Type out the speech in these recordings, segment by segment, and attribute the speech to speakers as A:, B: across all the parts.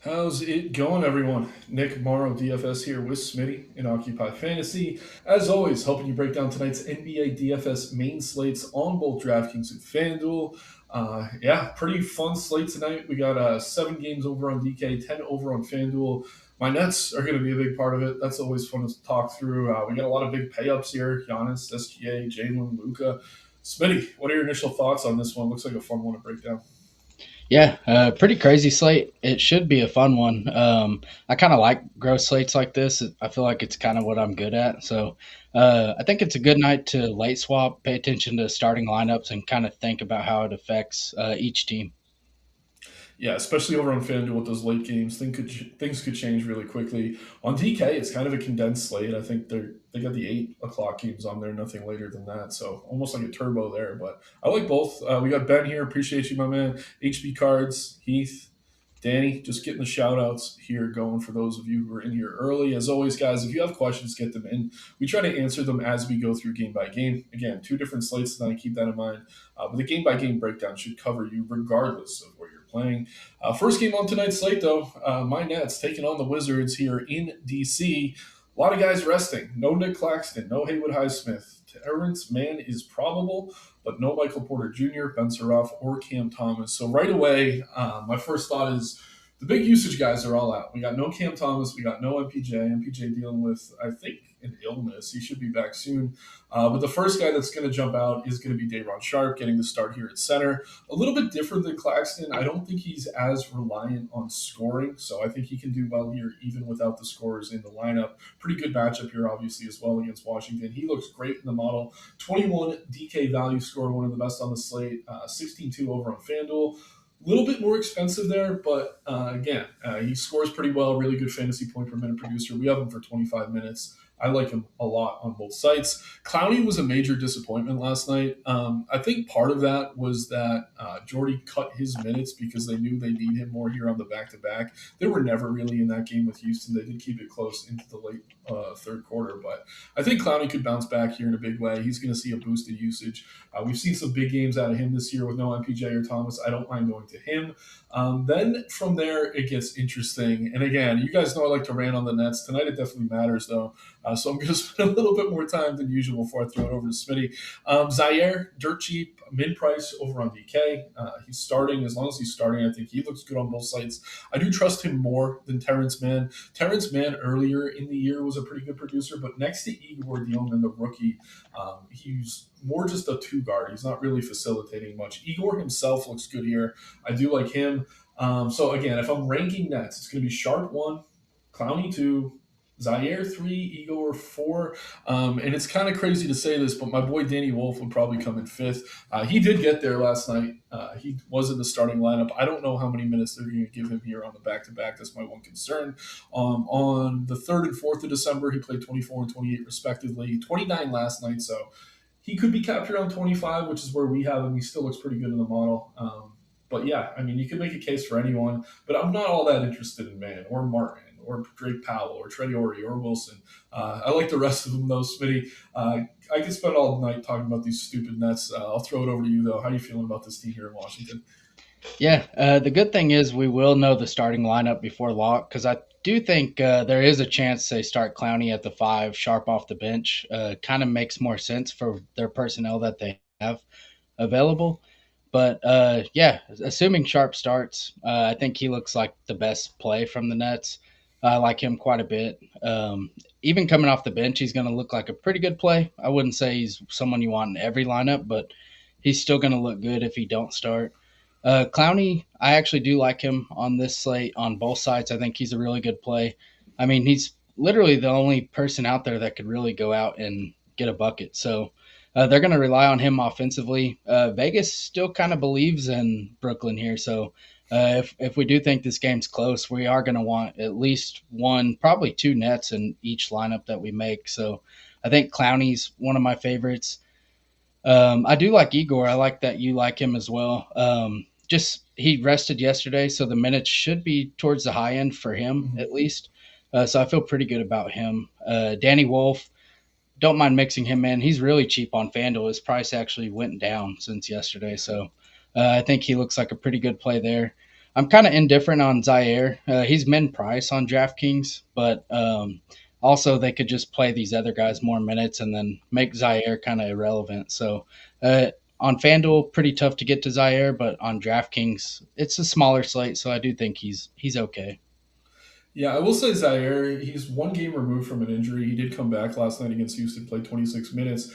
A: How's it going, everyone? Nick Marro, DFS here with Smitty in Occupy Fantasy. As always, helping you break down tonight's NBA DFS main slates on both DraftKings and FanDuel. Yeah, pretty fun slate tonight. We got 7 games over on DK, 10 over on FanDuel. My Nets are going to be a big part of it. That's always fun to talk through. We got a lot of big pay-ups here. Giannis, SGA, Jalen, Luca. Smitty, what are your initial thoughts on this one? Looks like a fun one to break down.
B: Yeah, pretty crazy slate. It should be a fun one. I kind of like gross slates like this. I feel like it's kind of what I'm good at. So I think it's a good night to late swap, pay attention to starting lineups, and kind of think about how it affects each team.
A: Yeah, especially over on FanDuel with those late games, things could change really quickly. On DK, it's kind of a condensed slate. I think they got the 8 o'clock games on there, nothing later than that. So almost like a turbo there. But I like both. We got Ben here. Appreciate you, my man. HB Cards, Heath, Danny, just getting the shout outs here going for those of you who are in here early. As always, guys, if you have questions, get them in. We try to answer them as we go through game by game. Again, 2 different slates tonight. Keep that in mind. But the game by game breakdown should cover you regardless of where you're playing. First game on tonight's slate, though, my Nets taking on the Wizards here in DC. A lot of guys resting. No Nick Claxton, no Haywood Highsmith. Terrence Mann is probable, but no Michael Porter Jr., Ben Surratt, or Cam Thomas. So right away, my first thought is the big usage guys are all out. We got no Cam Thomas. We got no MPJ. MPJ dealing with, I think, an illness. He should be back soon. But the first guy that's going to jump out is going to be Day'Ron Sharp getting the start here at center. A little bit different than Claxton. I don't think he's as reliant on scoring, so I think he can do well here even without the scorers in the lineup. Pretty good matchup here, obviously, as well against Washington. He looks great in the model. 21 DK value score, one of the best on the slate. 16-2 over on FanDuel. A little bit more expensive there, but again, he scores pretty well. Really good fantasy point per minute producer. We have him for 25 minutes. I like him a lot on both sites. Clowney was a major disappointment last night. I think part of that was that Jordy cut his minutes because they knew they need him more here on the back to back. They were never really in that game with Houston. They did keep it close into the late third quarter, but I think Clowney could bounce back here in a big way. He's going to see a boost in usage. We've seen some big games out of him this year with no MPJ or Thomas. I don't mind going to him. Then from there, it gets interesting. And again, you guys know I like to rant on the Nets. Tonight, it definitely matters, though. So I'm going to spend a little bit more time than usual before I throw it over to Smitty. Zaire, dirt cheap, mid price over on DK. He's starting. As long as he's starting, I think he looks good on both sides. I do trust him more than Terrence Mann. Terrence Mann earlier in the year was a pretty good producer, but next to Igor Dion, the rookie, he's more just a two guard. He's not really facilitating much. Igor himself looks good here. I do like him. So again, if I'm ranking Nets, it's going to be Sharp 1, Clowney 2, Zaire 3, Igor 4. And it's kind of crazy to say this, but my boy Danny Wolf would probably come in fifth. He did get there last night. He was in the starting lineup. I don't know how many minutes they're going to give him here on the back to back. That's my one concern. On the 3rd and 4th of December, he played 24 and 28 respectively, 29 last night. So he could be capped around 25, which is where we have him. He still looks pretty good in the model. But yeah, I mean, you can make a case for anyone, but I'm not all that interested in Mann or Martin or Drake Powell or Trediori or Wilson. I like the rest of them, though, Smitty. I could spend all night talking about these stupid Nets. I'll throw it over to you, though. How are you feeling about this team here in Washington?
B: Yeah, the good thing is we will know the starting lineup before lock because I do think there is a chance they start Clowney at the five, Sharp off the bench. Kind of makes more sense for their personnel that they have available. But yeah, assuming Sharp starts, I think he looks like the best play from the Nets. I like him quite a bit. Even coming off the bench, he's going to look like a pretty good play. I wouldn't say he's someone you want in every lineup, but he's still going to look good if he don't start. Clowney, I actually do like him on this slate on both sides. I think he's a really good play. I mean, he's literally the only person out there that could really go out and get a bucket. So they're going to rely on him offensively. Vegas still kind of believes in Brooklyn here. So if we do think this game's close, we are going to want at least one, probably two nets in each lineup that we make. So I think Clowney's one of my favorites. I do like Igor. I like that you like him as well. Just he rested yesterday, so the minutes should be towards the high end for him
A: Mhm.
B: at least. So I feel pretty good about him. Danny Wolf, don't mind mixing him in. He's really cheap on FanDuel. His price actually went down since yesterday, so I think he looks like a pretty good play there. I'm kind of indifferent on Zaire. He's min price on DraftKings, but also they could just play these other guys more minutes and then make Zaire kind of irrelevant. So on FanDuel, pretty tough to get to Zaire, but on DraftKings, it's a smaller slate, so I do think he's okay.
A: Yeah, I will say Zaire, he's one game removed from an injury. He did come back last night against Houston, played 26 minutes.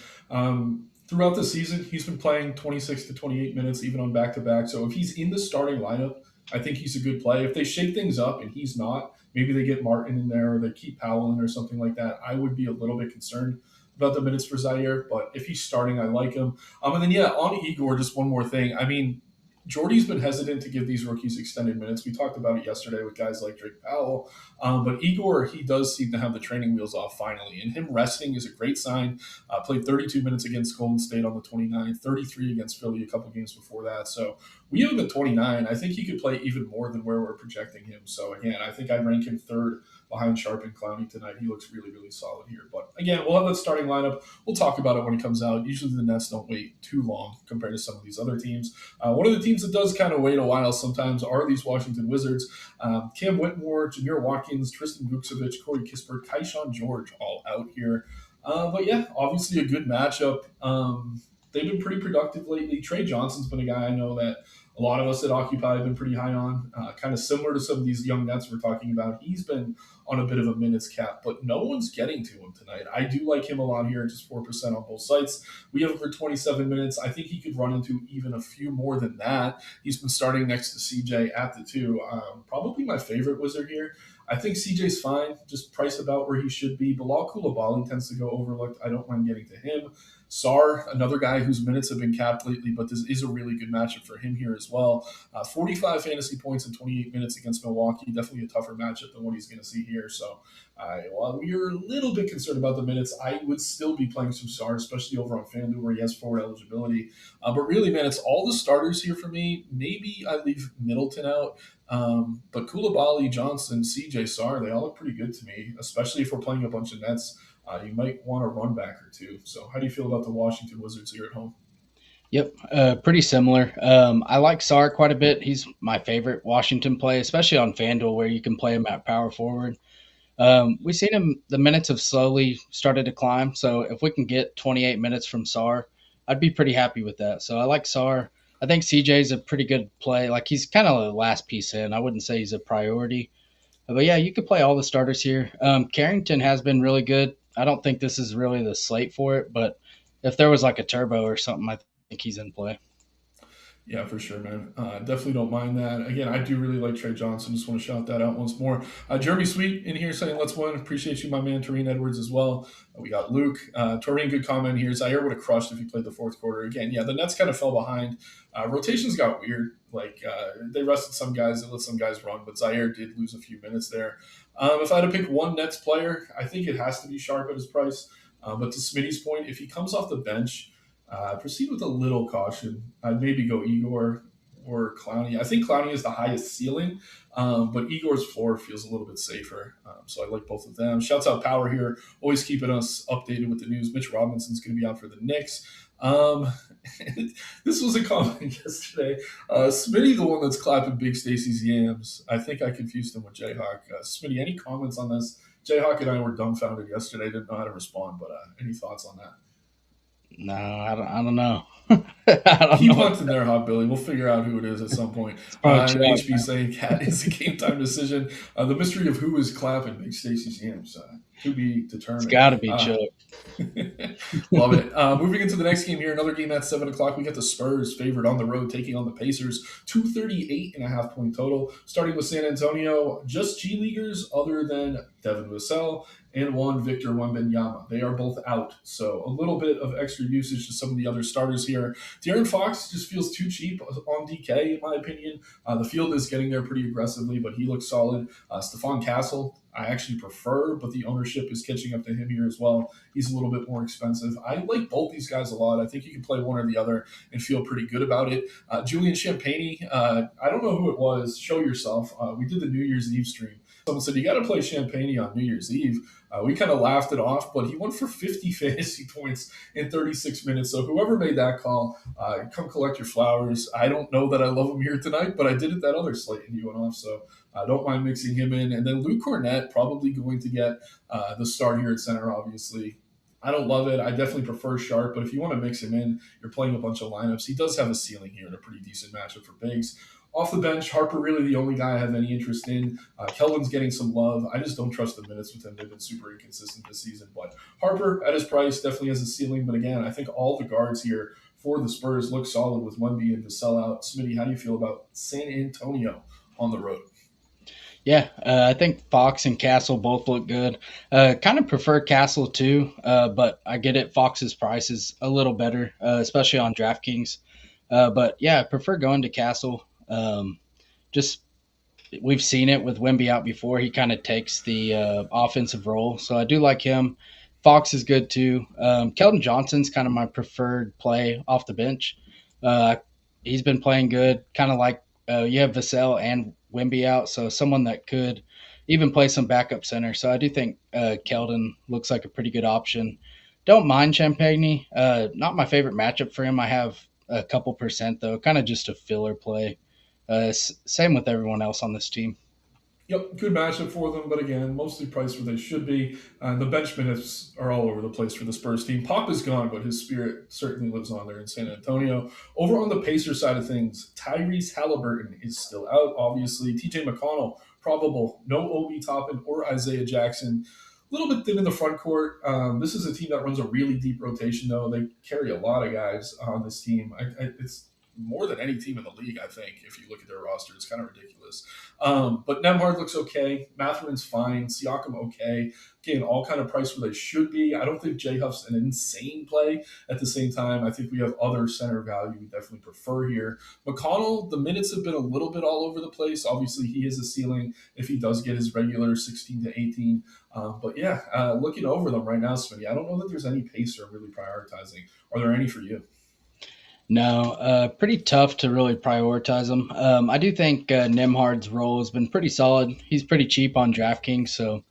A: Throughout the season, he's been playing 26 to 28 minutes, even on back to back. So if he's in the starting lineup, I think he's a good play. If they shake things up and he's not, maybe they get Martin in there or they keep Powell in or something like that, I would be a little bit concerned about the minutes for Zaire. But if he's starting, I like him. And then, yeah, on Igor, just one more thing. I mean, Jordy's been hesitant to give these rookies extended minutes. We talked about it yesterday with guys like Drake Powell. But Igor, he does seem to have the training wheels off finally. And him resting is a great sign. Played 32 minutes against Golden State on the 29th, 33 against Philly a couple games before that. So we have him at 29. I think he could play even more than where we're projecting him. So again, I think I'd rank him third behind Sharp and Clowney tonight. He looks really, really solid here. But again, we'll have that starting lineup. We'll talk about it when it comes out. Usually the Nets don't wait too long compared to some of these other teams. One of the teams that does kind of wait a while sometimes are these Washington Wizards. Cam Whitmore, Jameer Watkins, Tristan Vukcevic, Corey Kispert, Kaishawn George all out here. But yeah, obviously a good matchup. They've been pretty productive lately. Trey Johnson's been a guy I know that a lot of us at Occupy have been pretty high on. Kind of similar to some of these young Nets we're talking about. He's been on a bit of a minutes cap, but no one's getting to him tonight. I do like him a lot here at just 4% on both sites. We have him for 27 minutes. I think he could run into even a few more than that. He's been starting next to CJ at the two. Probably my favorite Wizard here. I think CJ's fine, just price about where he should be. Bilal Coulibaly tends to go overlooked. I don't mind getting to him. Sar, another guy whose minutes have been capped lately, but this is a really good matchup for him here as well. 45 fantasy points in 28 minutes against Milwaukee. Definitely a tougher matchup than what he's going to see here. So while we're a little bit concerned about the minutes, I would still be playing some Sar, especially over on FanDuel where he has forward eligibility. But really, man, it's all the starters here for me. Maybe I leave Middleton out. But Koulibaly, Johnson, CJ, Sar, they all look pretty good to me, especially if we're playing a bunch of Nets. You might want a run back or two. So, how do you feel about the Washington Wizards here at home?
B: Yep, pretty similar. I like Sarr quite a bit. He's my favorite Washington play, especially on FanDuel where you can play him at power forward. We've seen him, the minutes have slowly started to climb. So if we can get 28 minutes from Sarr, I'd be pretty happy with that. So I like Sarr. I think CJ's a pretty good play. Like he's kind of the last piece in. I wouldn't say he's a priority. But yeah, you could play all the starters here. Carrington has been really good. I don't think this is really the slate for it, but if there was like a turbo or something, I think he's in play.
A: Yeah, for sure, man. Definitely don't mind that. Again, I do really like Trey Johnson. Just want to shout that out once more. Jeremy Sweet in here saying, let's win. Appreciate you, my man, Tareen Edwards, as well. We got Luke. Tareen, good comment here. Zaire would have crushed if he played the fourth quarter. Again, yeah, the Nets kind of fell behind. Rotations got weird. Like, they rested some guys, they let some guys run, but Zaire did lose a few minutes there. If I had to pick one Nets player, I think it has to be Sharp at his price. But to Smitty's point, if he comes off the bench, proceed with a little caution. I'd maybe go Igor or Clowney. I think Clowney is the highest ceiling, but Igor's floor feels a little bit safer. So I like both of them. Shouts out Power here, always keeping us updated with the news. Mitch Robinson's going to be out for the Knicks. This was a comment yesterday. Smitty, the one that's clapping Big Stacy's yams. I think I confused him with Jayhawk. Smitty, any comments on this? Jayhawk and I were dumbfounded yesterday. Didn't know how to respond, but any thoughts on that?
B: No, I don't know. I don't
A: Keep
B: know.
A: hunting there, Hot Billy. We'll figure out who it is at some point.
B: It's probably
A: And
B: Chuck.
A: HB saying Cat is a game time decision. The mystery of who is clapping Big Stacey's yams to be
B: It's
A: determined.
B: got to be Chuck.
A: Love it. Moving into the next game here, another game at 7 o'clock. We got the Spurs favored on the road taking on the Pacers. 238.5 point total. Starting with San Antonio, just G Leaguers other than Devin Vassell and one Victor Wembanyama. They are both out. So a little bit of extra usage to some of the other starters here. De'Aaron Fox just feels too cheap on DK, in my opinion. The field is getting there pretty aggressively, but he looks solid. Stephon Castle, I actually prefer, but the ownership is catching up to him here as well. He's a little bit more expensive. I like both these guys a lot. I think you can play one or the other and feel pretty good about it. Julian Champagny, I don't know who it was. Show yourself. We did the New Year's Eve stream. Someone said, you got to play Champagny on New Year's Eve. We kind of laughed it off, but he went for 50 fantasy points in 36 minutes. So whoever made that call, come collect your flowers. I don't know that I love him here tonight, but I did it that other slate and he went off. So I don't mind mixing him in. And then Luke Cornett probably going to get the start here at center, obviously. I don't love it. I definitely prefer Sharp, but if you want to mix him in, you're playing a bunch of lineups. He does have a ceiling here and a pretty decent matchup for bigs. Off the bench, Harper really the only guy I have any interest in. Kelvin's getting some love. I just don't trust the minutes with him. They've been super inconsistent this season. But Harper, at his price, definitely has a ceiling. But again, I think all the guards here for the Spurs look solid with one being to sell out. Smitty, how do you feel about San Antonio on the road?
B: Yeah, I think Fox and Castle both look good. Kind of prefer Castle too, but I get it. Fox's price is a little better, especially on DraftKings. But yeah, I prefer going to Castle. Just we've seen it with Wemby out before. He kind of takes the offensive role, so I do like him. Fox is good too. Keldon Johnson's kind of my preferred play off the bench. Uh, he's been playing good, kind of like you have Vassell and Wemby out, so someone that could even play some backup center. So I do think Keldon looks like a pretty good option. Don't mind Champagne. Not my favorite matchup for him. I have a couple percent though, kind of just a filler play. Same with everyone else on this team.
A: Yep, good matchup for them, but again, mostly priced where they should be. The bench minutes are all over the place for the Spurs team. Pop is gone, but his spirit certainly lives on there in San Antonio. Over on the Pacer side of things, Tyrese Halliburton is still out, obviously. TJ McConnell, probable. No Obi Toppin or Isaiah Jackson. A little bit thin in the front court. This is a team that runs a really deep rotation, though. They carry a lot of guys on this team. It's more than any team in the league, I think, if you look at their roster. It's kind of ridiculous. But Nemhard looks okay. Mathurin's fine. Siakam okay. Again, all kind of priced where they should be. I don't think J Huff's an insane play. At the same time, I think we have other center value we definitely prefer here. McConnell, the minutes have been a little bit all over the place. Obviously, he is a ceiling if he does get his regular 16 to 18. But yeah, looking over them right now, Smitty, I don't know that there's any pace or really prioritizing. Are there any for you?
B: No, pretty tough to really prioritize him. I do think Nemhard's role has been pretty solid. He's pretty cheap on DraftKings, so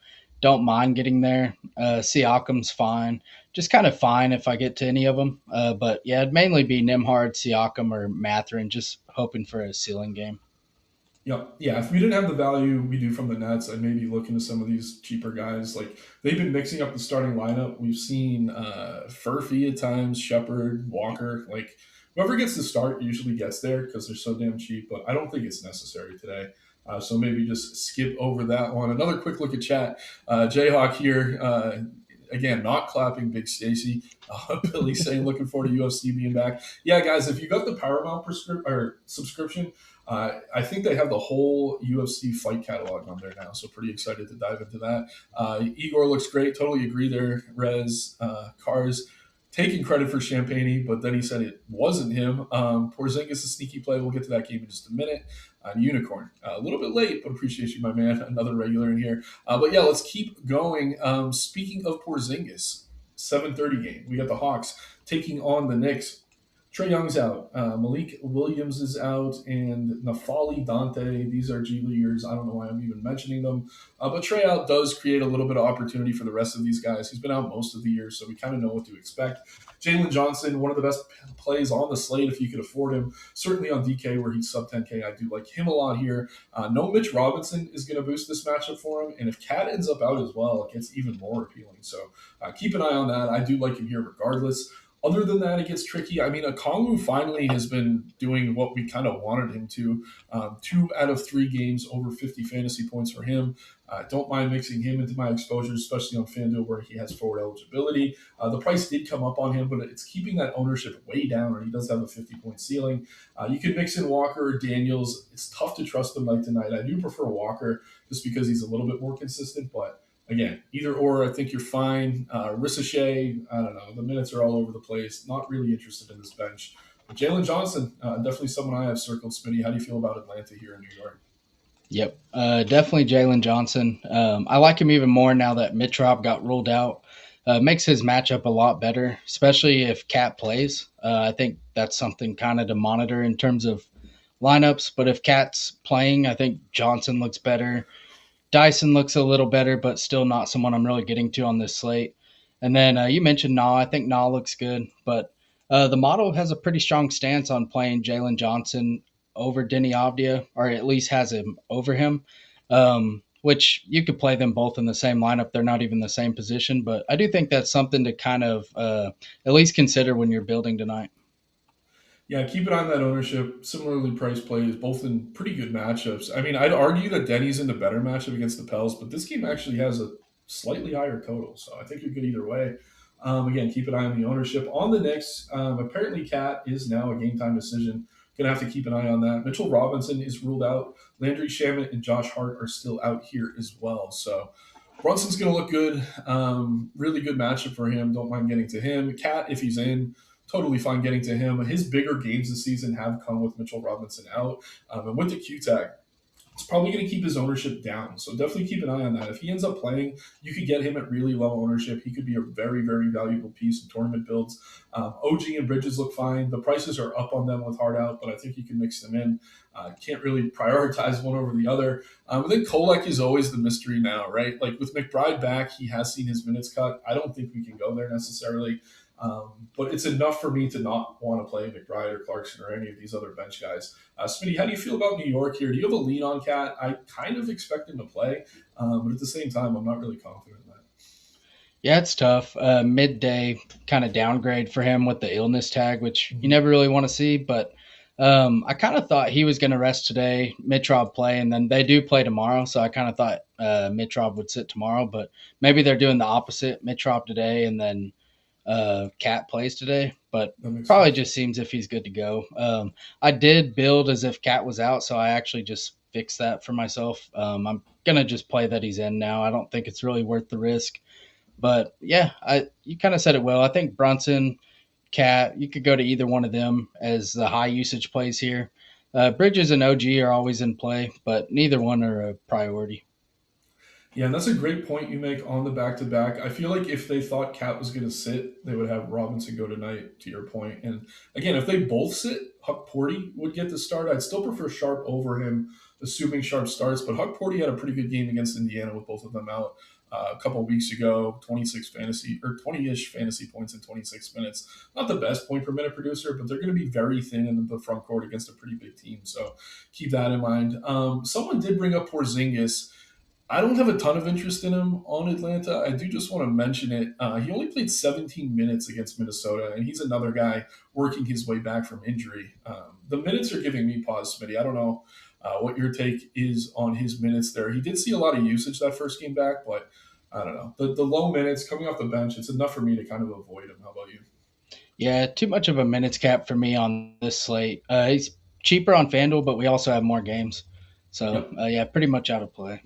B: don't mind getting there. Siakam's fine, just kind of fine if I get to any of them. But yeah, it'd mainly be Nemhard, Siakam, or Mathurin, just hoping for a ceiling game.
A: Yeah. If we didn't have the value we do from the Nets, I'd maybe look into some of these cheaper guys. Like they've been mixing up the starting lineup. We've seen Furphy at times, Shepard, Walker. Like whoever gets the start usually gets there because they're so damn cheap. But I don't think it's necessary today. So maybe just skip over that one. Another quick look at chat. Jayhawk here. Again, not clapping Big Stacy. Billy saying looking forward to UFC being back. Yeah, guys, if you got the Paramount subscription, I think they have the whole UFC fight catalog on there now, so pretty excited to dive into that. Igor looks great. Totally agree there. Rez, Cars, taking credit for Champagne, but then he said it wasn't him. Porzingis is a sneaky play. We'll get to that game in just a minute. Unicorn, a little bit late, but appreciate you, my man. Another regular in here. But yeah, let's keep going. Speaking of Porzingis, 7:30 game. We got the Hawks taking on the Knicks. Trae Young's out. Malik Williams is out, and Nafali Dante. These are G Leaguers. I don't know why I'm even mentioning them. But Trae out does create a little bit of opportunity for the rest of these guys. He's been out most of the year, so we kind of know what to expect. Jalen Johnson, one of the best plays on the slate if you could afford him. Certainly on DK where he's sub 10K, I do like him a lot here. No Mitch Robinson is going to boost this matchup for him, and if Cat ends up out as well, it gets even more appealing. So keep an eye on that. I do like him here regardless. Other than that, it gets tricky. I mean, Okongwu finally has been doing what we kind of wanted him to. 2 out of 3 games, over 50 fantasy points for him. Don't mind mixing him into my exposures, especially on FanDuel where he has forward eligibility. The price did come up on him, but it's keeping that ownership way down, and he does have a 50-point ceiling. You could mix in Walker or Daniels. It's tough to trust them night to night. I do prefer Walker just because he's a little bit more consistent, but again, either or, I think you're fine. Ricochet, I don't know. The minutes are all over the place. Not really interested in this bench. But Jalen Johnson, definitely someone I have circled. Smitty, how do you feel about Atlanta here in New York?
B: Yep, definitely Jalen Johnson. I like him even more now that Mitrop got ruled out. Makes his matchup a lot better, especially if Cat plays. I think that's something kind of to monitor in terms of lineups. But if Cat's playing, I think Johnson looks better. Dyson looks a little better, but still not someone I'm really getting to on this slate. And then you mentioned Na. I think Na looks good, but the model has a pretty strong stance on playing Jalen Johnson over Denny Avdia, or at least has him over him. Which you could play them both in the same lineup. They're not even the same position, but I do think that's something to kind of at least consider when you're building tonight.
A: Yeah, keep an eye on that ownership. Similarly priced plays, both in pretty good matchups. I mean, I'd argue that Denny's in the better matchup against the Pels, but this game actually has a slightly higher total, so I think you're good either way. Again, keep an eye on the ownership. On the Knicks, apparently Cat is now a game time decision. Gonna have to keep an eye on that. Mitchell Robinson is ruled out. Landry Shamet and Josh Hart are still out here as well. So Brunson's going to look good. Really good matchup for him. Don't mind getting to him. Cat, if he's in, totally fine getting to him. His bigger games this season have come with Mitchell Robinson out. And with the Q tag, it's probably going to keep his ownership down. So definitely keep an eye on that. If he ends up playing, you could get him at really low ownership. He could be a very, very valuable piece in tournament builds. OG and Bridges look fine. The prices are up on them with hard out, but I think you can mix them in. Can't really prioritize one over the other. I think Kolek is always the mystery now, right? Like with McBride back, he has seen his minutes cut. I don't think we can go there necessarily. But it's enough for me to not want to play McBride or Clarkson or any of these other bench guys. Smitty, how do you feel about New York here? Do you have a lean on Cat? I kind of expect him to play, but at the same time, I'm not really confident in that.
B: Yeah, it's tough. Midday kind of downgrade for him with the illness tag, which you never really want to see. But I kind of thought he was going to rest today, Mitrov play, and then they do play tomorrow. So I kind of thought Mitrov would sit tomorrow, but maybe they're doing the opposite: Mitrov today, and then Cat plays today. But
A: That makes
B: probably
A: sense.
B: just seems if he's good to go. I did build as if Cat was out, so I actually just fixed that for myself. I'm gonna just play that he's in now. I don't think it's really worth the risk. But yeah, I you kind of said it well. I think Brunson, Cat, you could go to either one of them as the high usage plays here. Bridges and OG are always in play, but neither one are a priority.
A: Yeah, and that's a great point you make on the back to back. I feel like if they thought Cat was going to sit, they would have Robinson go tonight, to your point. And again, if they both sit, Huck Porty would get the start. I'd still prefer Sharp over him, assuming Sharp starts. But Huck Porty had a pretty good game against Indiana with both of them out a couple of weeks ago. 26 fantasy or 20-ish fantasy points in 26 minutes. Not the best point per minute producer, but they're going to be very thin in the front court against a pretty big team. So keep that in mind. Someone did bring up Porzingis. I don't have a ton of interest in him on Atlanta. I do just want to mention it. He only played 17 minutes against Minnesota, and he's another guy working his way back from injury. The minutes are giving me pause, Smitty. I don't know what your take is on his minutes there. He did see a lot of usage that first game back, but I don't know. The low minutes coming off the bench, it's enough for me to kind of avoid him. How about you?
B: Yeah, too much of a minutes cap for me on this slate. He's cheaper on FanDuel, but we also have more games. So
A: Yep.
B: yeah, pretty much out of play.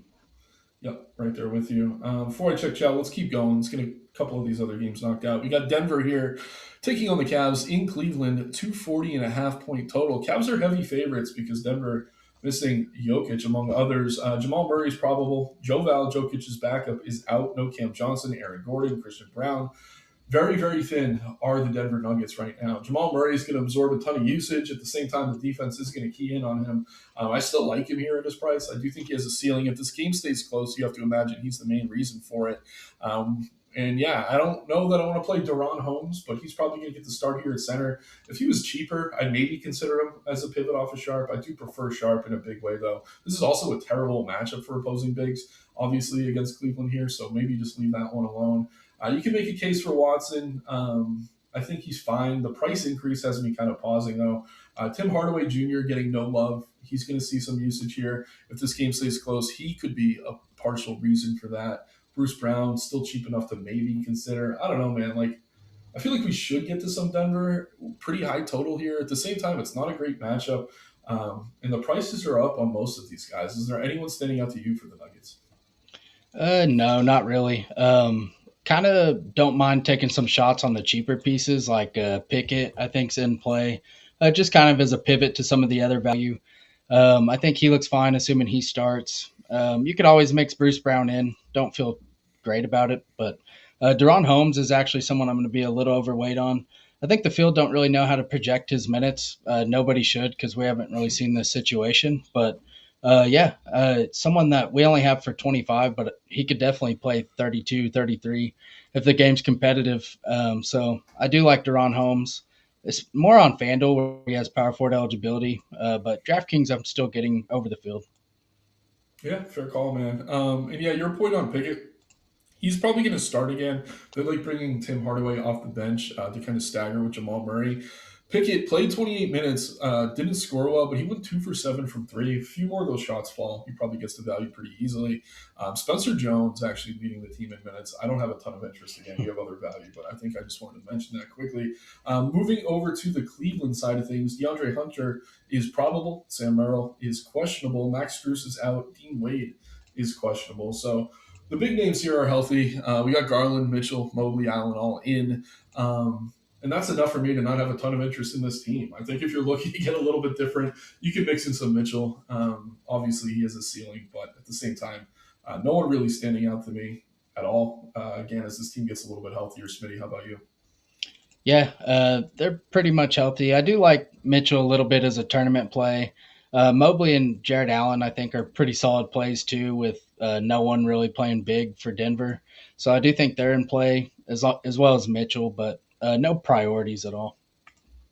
A: Yep, right there with you. Before I check chat, let's keep going. Let's get a couple of these other games knocked out. We got Denver here taking on the Cavs in Cleveland, 240.5 point total. Cavs are heavy favorites because Denver missing Jokic, among others. Jamal Murray's probable. Joe Val, Jokic's backup, is out. No Cam Johnson, Aaron Gordon, Christian Brown. Very, very thin are the Denver Nuggets right now. Jamal Murray is going to absorb a ton of usage. At the same time, the defense is going to key in on him. I still like him here at his price. I do think he has a ceiling. If this game stays close, you have to imagine he's the main reason for it. And yeah, I don't know that I want to play Deron Holmes, but he's probably going to get the start here at center. If he was cheaper, I'd maybe consider him as a pivot off of Sharp. I do prefer Sharp in a big way, though. This is also a terrible matchup for opposing bigs, obviously, against Cleveland here, so maybe just leave that one alone. You can make a case for Watson. I think he's fine. The price increase has me kind of pausing, though. Tim Hardaway Jr. getting no love. He's going to see some usage here. If this game stays close, he could be a partial reason for that. Bruce Brown, still cheap enough to maybe consider. I don't know, man. Like, I feel like we should get to some Denver. Pretty high total here. At the same time, it's not a great matchup. And the prices are up on most of these guys. Is there anyone standing out to you for the Nuggets?
B: No, not really. Kind of don't mind taking some shots on the cheaper pieces like Pickett. I think's in play, just kind of as a pivot to some of the other value. I think he looks fine, assuming he starts. You could always mix Bruce Brown in. Don't feel great about it, but Deron Holmes is actually someone I'm going to be a little overweight on. I think the field don't really know how to project his minutes. Nobody should because we haven't really seen this situation. But someone that we only have for 25, but he could definitely play 32, 33 if the game's competitive. So I do like Deron Holmes. It's more on FanDuel where he has power forward eligibility, but DraftKings I'm still getting over the field.
A: Yeah, fair call, man. And yeah, your point on Pickett, he's probably going to start again. They're like bringing Tim Hardaway off the bench to kind of stagger with Jamal Murray. Pickett played 28 minutes, didn't score well, but he went 2 for 7 from three. A few more of those shots fall. He probably gets the value pretty easily. Spencer Jones actually leading the team in minutes. I don't have a ton of interest again. You have other value, but I think I just wanted to mention that quickly. Moving over to the Cleveland side of things, DeAndre Hunter is probable. Sam Merrill is questionable. Max Strus is out. Dean Wade is questionable. So the big names here are healthy. We got Garland, Mitchell, Mobley, Allen all in. And that's enough for me to not have a ton of interest in this team. I think if you're looking to get a little bit different, you can mix in some Mitchell. Obviously, he has a ceiling, but at the same time, no one really standing out to me at all. Again, as this team gets a little bit healthier, Smitty, how about you?
B: Yeah, they're pretty much healthy. I do like Mitchell a little bit as a tournament play. Mobley and Jared Allen, I think, are pretty solid plays too, with no one really playing big for Denver. So I do think they're in play as well as Mitchell, but no priorities at all.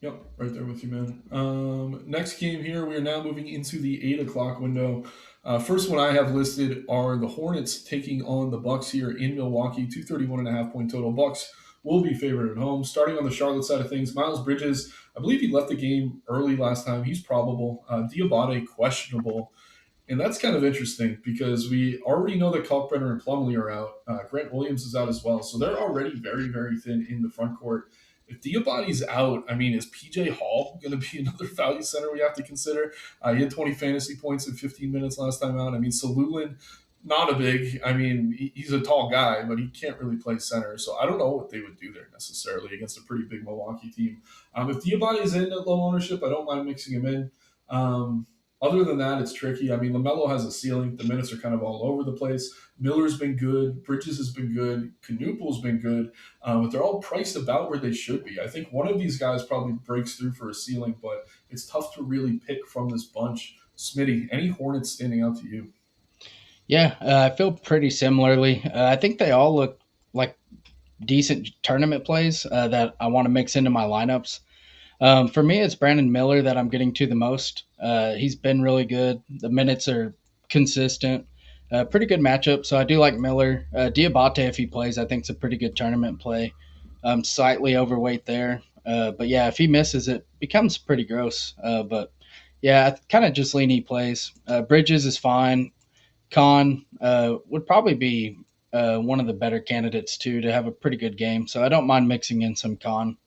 A: Yep, right there with you, man. Next game here, we are now moving into the 8 o'clock window. First one I have listed are the Hornets taking on the Bucks here in Milwaukee. 231.5 point total. Bucks will be favored at home. Starting on the Charlotte side of things, Miles Bridges, I believe he left the game early last time. He's probable. Diabate, questionable. And that's kind of interesting because we already know that Kalkbrenner and Plumlee are out. Grant Williams is out as well. So they're already very, very thin in the front court. If Diabate's out, I mean, is PJ Hall going to be another value center we have to consider? He had 20 fantasy points in 15 minutes last time out. I mean, Salulin, not a big, I mean, he's a tall guy, but he can't really play center. So I don't know what they would do there necessarily against a pretty big Milwaukee team. If Diabate's in at low ownership, I don't mind mixing him in. Other than that, it's tricky. I mean, LaMelo has a ceiling. The minutes are kind of all over the place. Miller's been good. Bridges has been good. Canoople's been good. But they're all priced about where they should be. I think one of these guys probably breaks through for a ceiling, but it's tough to really pick from this bunch. Smitty, any Hornets standing out to you?
B: Yeah, I feel pretty similarly. I think they all look like decent tournament plays that I want to mix into my lineups. For me, it's Brandon Miller that I'm getting to the most. He's been really good. The minutes are consistent. Pretty good matchup. So I do like Miller. Diabate, if he plays, I think it's a pretty good tournament play. Slightly overweight there. But yeah, if he misses, it becomes pretty gross. But yeah, I kind of just lean he plays. Bridges is fine. Khan would probably be one of the better candidates too to have a pretty good game. So I don't mind mixing in some Khan.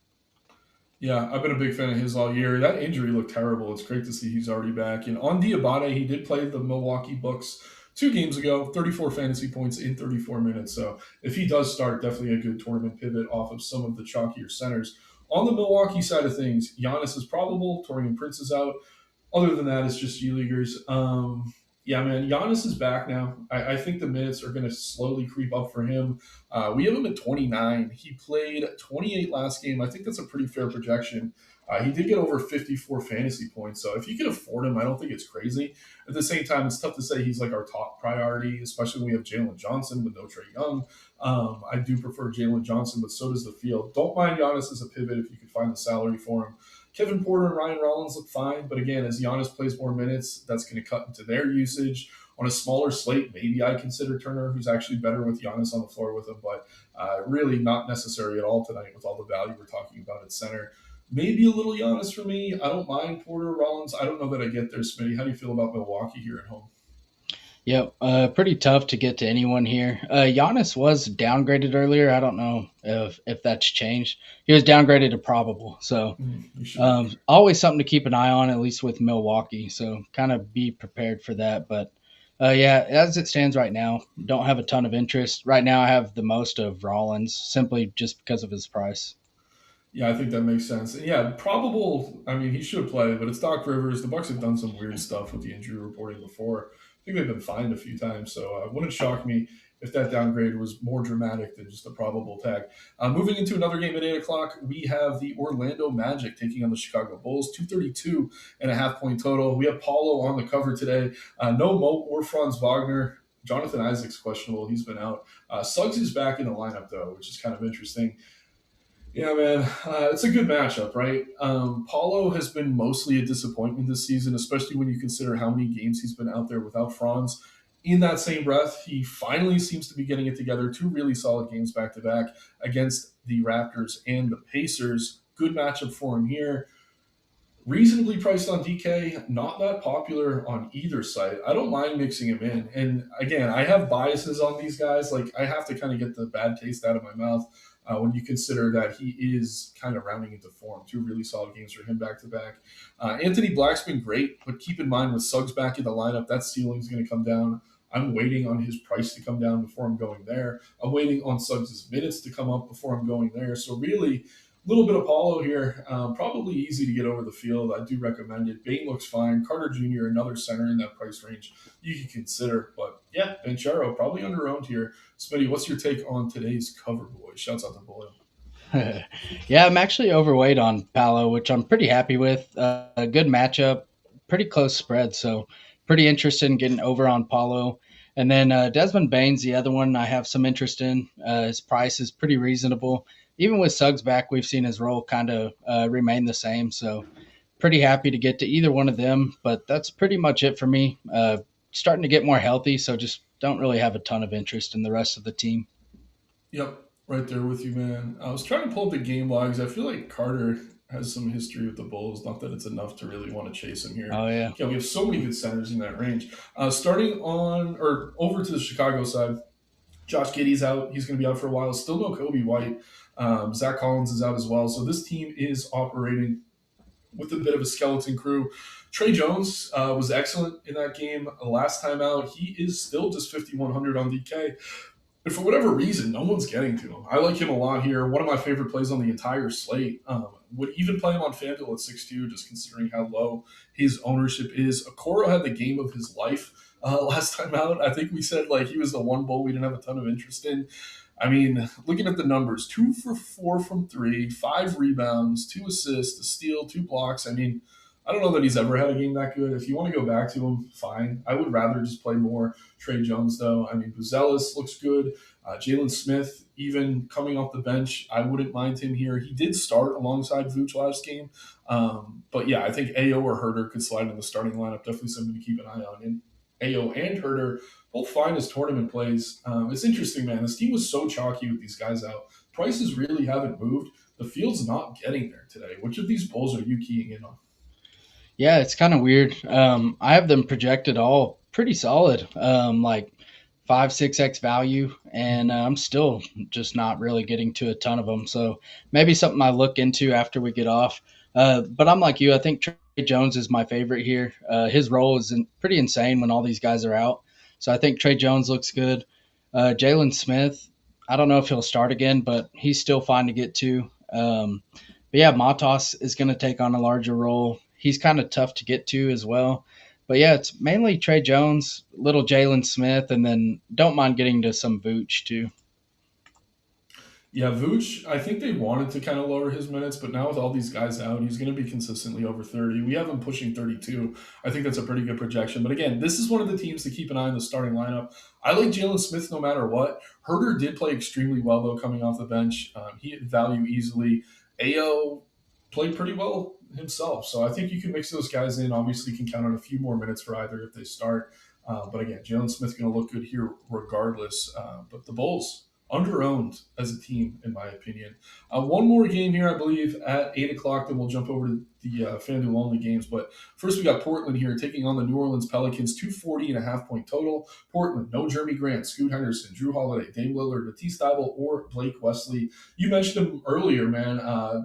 A: Yeah, I've been a big fan of his all year. That injury looked terrible. It's great to see he's already back. And on Diabate, he did play the Milwaukee Bucks 2 games ago, 34 fantasy points in 34 minutes. So if he does start, definitely a good tournament pivot off of some of the chalkier centers. On the Milwaukee side of things, Giannis is probable. Torian Prince is out. Other than that, it's just G Leaguers. Yeah, man, Giannis is back now. I think the minutes are going to slowly creep up for him. We have him at 29. He played 28 last game. I think that's a pretty fair projection. He did get over 54 fantasy points. So if you can afford him, I don't think it's crazy. At the same time, it's tough to say he's like our top priority, especially when we have Jalen Johnson with no Trey Young. I do prefer Jalen Johnson, but so does the field. Don't mind Giannis as a pivot if you could find the salary for him. Kevin Porter and Ryan Rollins look fine, but again, as Giannis plays more minutes, that's going to cut into their usage. On a smaller slate, maybe I consider Turner, who's actually better with Giannis on the floor with him, but really not necessary at all tonight with all the value we're talking about at center. Maybe a little Giannis for me. I don't mind Porter, Rollins. I don't know that I get there, Smitty. How do you feel about Milwaukee here at home?
B: Yep, pretty tough to get to anyone here. Giannis was downgraded earlier. I don't know if that's changed. He was downgraded to probable, so
A: You should.
B: always something to keep an eye on, at least with Milwaukee. So kind of be prepared for that. But yeah, as it stands right now, don't have a ton of interest. Right now, I have the most of Rollins simply just because of his price.
A: Yeah, I think that makes sense. And yeah, probable. I mean, he should play, but it's Doc Rivers. The Bucks have done some weird stuff with the injury reporting before. I think they've been fined a few times, so it wouldn't shock me if that downgrade was more dramatic than just a probable tag. Moving into another game at 8 o'clock, we have the Orlando Magic taking on the Chicago Bulls. 232.5 point total. We have Paulo on the cover today. No Mo or Franz Wagner. Jonathan Isaac's questionable. He's been out. Suggs is back in the lineup though, which is kind of interesting. Yeah, man, it's a good matchup, right? Paulo has been mostly a disappointment this season, especially when you consider how many games he's been out there without Franz. In that same breath, he finally seems to be getting it together. Two really solid games back to back against the Raptors and the Pacers. Good matchup for him here. Reasonably priced on DK, not that popular on either site. I don't mind mixing him in. And again, I have biases on these guys. Like, I have to kind of get the bad taste out of my mouth when you consider that he is kind of rounding into form. Two really solid games for him back to back. Anthony Black's been great, but keep in mind with Suggs back in the lineup, that ceiling is going to come down. I'm waiting on his price to come down before I'm going there. I'm waiting on Suggs' minutes to come up before I'm going there. So really, little bit of Paulo here. Probably easy to get over the field. I do recommend it. Bain looks fine. Carter Jr., another center in that price range you can consider. But yeah, Banchero probably under-owned here. Smitty, what's your take on today's cover boy? Shouts out to Boyle.
B: Yeah, I'm actually overweight on Palo, which I'm pretty happy with. A good matchup, pretty close spread, so pretty interested in getting over on Paulo. And then Desmond Bain's the other one I have some interest in. His price is pretty reasonable. Even with Suggs back, we've seen his role kind of remain the same. So pretty happy to get to either one of them. But that's pretty much it for me. Starting to get more healthy, so just don't really have a ton of interest in the rest of the team.
A: Yep, right there with you, man. I was trying to pull up the game logs. I feel like Carter has some history with the Bulls. Not that it's enough to really want to chase him here.
B: Oh yeah.
A: Yeah, we have so many good centers in that range. Starting on or over to the Chicago side, Josh Giddey's out. He's going to be out for a while. Still no Kobe White. Zach Collins is out as well. So this team is operating with a bit of a skeleton crew. Trey Jones was excellent in that game last time out. He is still just 5,100 on DK. And for whatever reason, no one's getting to him. I like him a lot here. One of my favorite plays on the entire slate. Would even play him on FanDuel at 6-2, just considering how low his ownership is. Okoro had the game of his life last time out. I think we said like he was the one bull we didn't have a ton of interest in. I mean, looking at the numbers, 2 for 4 from three, 5 rebounds, 2 assists, a steal, 2 blocks. I mean, I don't know that he's ever had a game that good. If you want to go back to him, fine. I would rather just play more Trey Jones, though. I mean, Buzelis looks good. Jalen Smith, even coming off the bench, I wouldn't mind him here. He did start alongside Vooch last game. But yeah, I think AO or Herter could slide in the starting lineup. Definitely something to keep an eye on. And AO and Herter both fine as tournament plays. It's interesting, man. This team was so chalky with these guys out. Prices really haven't moved. The field's not getting there today. Which of these bulls are you keying in on?
B: Yeah, it's kind of weird. I have them projected all pretty solid, like 5, 6x value, and I'm still just not really getting to a ton of them. So maybe something I look into after we get off. But I'm like you. I think Trey Jones is my favorite here. His role is pretty insane when all these guys are out. So I think Trey Jones looks good. Jalen Smith, I don't know if he'll start again, but he's still fine to get to. But yeah, Matos is going to take on a larger role. He's kind of tough to get to as well. But yeah, it's mainly Trey Jones, little Jalen Smith, and then don't mind getting to some Vooch too.
A: Yeah, Vooch, I think they wanted to kind of lower his minutes, but now with all these guys out, he's going to be consistently over 30. We have him pushing 32. I think that's a pretty good projection. But again, this is one of the teams to keep an eye on the starting lineup. I like Jalen Smith no matter what. Herter did play extremely well, though, coming off the bench. He hit value easily. AO played pretty well himself. So I think you can mix those guys in. Obviously, you can count on a few more minutes for either if they start. But again, Jalen Smith's going to look good here regardless. But the Bulls, under-owned as a team, in my opinion. One more game here, I believe, at 8 o'clock. Then we'll jump over to the FanDuel-only games. But first, we got Portland here taking on the New Orleans Pelicans, 240.5 point total. Portland, no Jeremy Grant, Scoot Henderson, Drew Holiday, Dame Lillard, Matisse Thybulle, or Blake Wesley. You mentioned him earlier, man.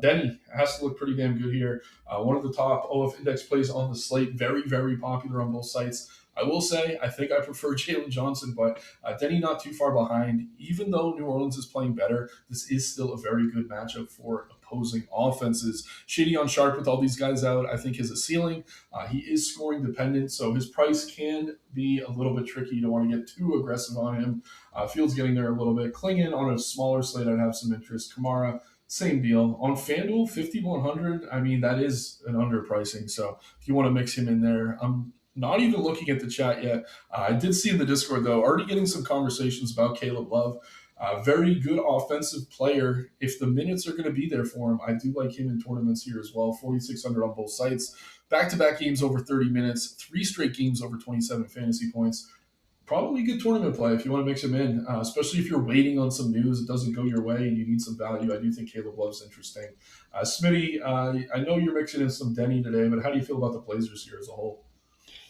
A: Denny has to look pretty damn good here. One of the top OF index plays on the slate. Very, very popular on both sites. I will say, I think I prefer Jalen Johnson, but Denny not too far behind. Even though New Orleans is playing better, this is still a very good matchup for a opposing offenses. Shady on Sharp with all these guys out, I think has a ceiling. He is scoring dependent, so his price can be a little bit tricky. You don't want to get too aggressive on him. Fields getting there a little bit. Klingon on a smaller slate, I'd have some interest. Kamara, same deal. On FanDuel, 5,100, I mean, that is an underpricing. So if you want to mix him in there, I'm not even looking at the chat yet. I did see in the Discord, though, already getting some conversations about Caleb Love. Very good offensive player. If the minutes are going to be there for him, I do like him in tournaments here as well. 4,600 on both sites. Back-to-back games over 30 minutes. 3 straight games over 27 fantasy points. Probably a good tournament play if you want to mix him in, especially if you're waiting on some news that doesn't go your way and you need some value. I do think Caleb Love's interesting. Smitty, I know you're mixing in some Denny today, but how do you feel about the Blazers here as a whole?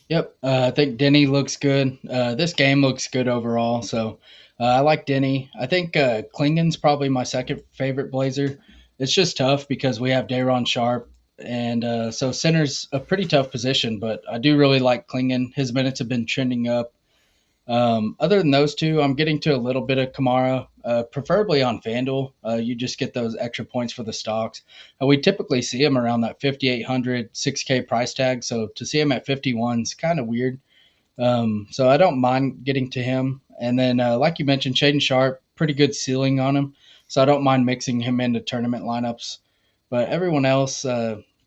B: Yep, I think Denny looks good. This game looks good overall, so I like Denny. I think Klingon's probably my second favorite Blazer. It's just tough because we have Dayron Sharp, and so center's a pretty tough position, but I do really like Klingon. His minutes have been trending up. Other than those two, I'm getting to a little bit of Kamara, preferably on FanDuel. You just get those extra points for the stocks. We typically see him around that 5,800, 6K price tag. So to see him at 51 is kind of weird. So I don't mind getting to him. And then, like you mentioned, Shaden Sharp, pretty good ceiling on him. So I don't mind mixing him into tournament lineups. But everyone else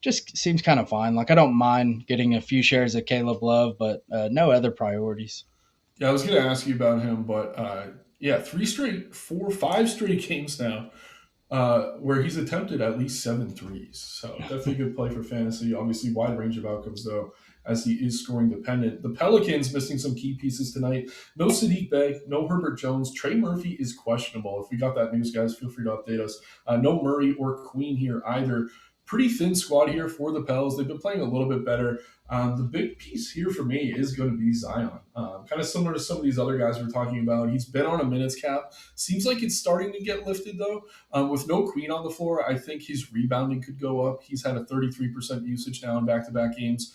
B: just seems kind of fine. Like I don't mind getting a few shares of Caleb Love, but no other priorities.
A: Yeah, I was going to ask you about him, but yeah, 5 straight games now where he's attempted at least 7 threes. So definitely a good play for fantasy. Obviously, wide range of outcomes, though, as he is scoring dependent. The Pelicans missing some key pieces tonight. No Sadiq Bey, no Herbert Jones. Trey Murphy is questionable. If we got that news, guys, feel free to update us. No Murray or Queen here either. Pretty thin squad here for the Pels. They've been playing a little bit better. The big piece here for me is going to be Zion. Kind of similar to some of these other guys we're talking about. He's been on a minutes cap. Seems like it's starting to get lifted, though. With no Queen on the floor, I think his rebounding could go up. He's had a 33% usage now in back-to-back games.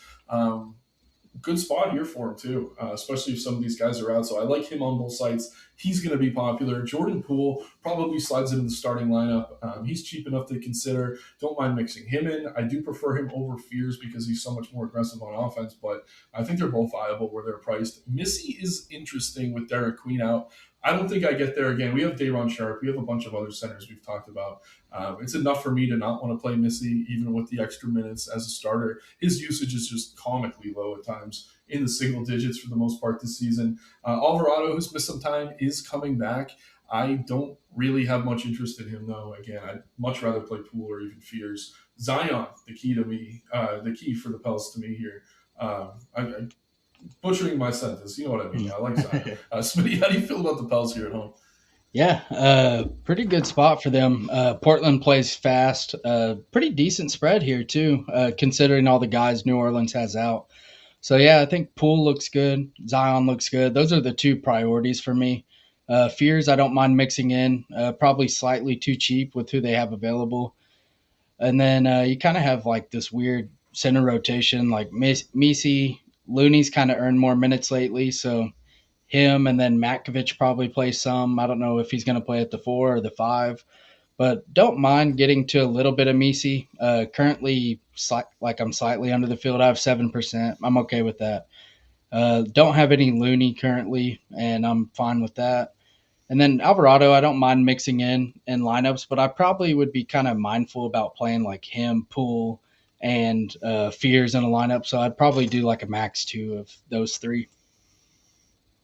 A: Good spot here for him, too, especially if some of these guys are out. So I like him on both sides. He's going to be popular. Jordan Poole probably slides into the starting lineup. He's cheap enough to consider. Don't mind mixing him in. I do prefer him over Fears because he's so much more aggressive on offense, but I think they're both viable where they're priced. Missy is interesting with Derek Queen out. I don't think I get there again. We have Dayron Sharp. We have a bunch of other centers we've talked about. It's enough for me to not want to play Missy, even with the extra minutes as a starter. His usage is just comically low at times, in the single digits for the most part this season. Alvarado, who's missed some time, is coming back. I don't really have much interest in him, though. Again, I'd much rather play Poole or even Fears. Zion, the key to me, the key for the Pels to me here. I butchering my sentence. You know what I mean. I like Zion. Smitty, how do you feel about the Pels here at home?
B: Yeah, pretty good spot for them. Portland plays fast. Pretty decent spread here, too, considering all the guys New Orleans has out. So, yeah, I think Poole looks good. Zion looks good. Those are the two priorities for me. Fears, I don't mind mixing in. Probably slightly too cheap with who they have available. And then you kind of have like this weird center rotation, like Misi. Looney's kind of earned more minutes lately, so him and then Matkovic probably play some. I don't know if he's going to play at the 4 or the 5, but don't mind getting to a little bit of Misi. Currently, like I'm slightly under the field. I have 7%. I'm okay with that. Don't have any Looney currently, and I'm fine with that. And then Alvarado, I don't mind mixing in lineups, but I probably would be kind of mindful about playing like him, Poole, and Fears in a lineup. So I'd probably do like a max 2 of those 3.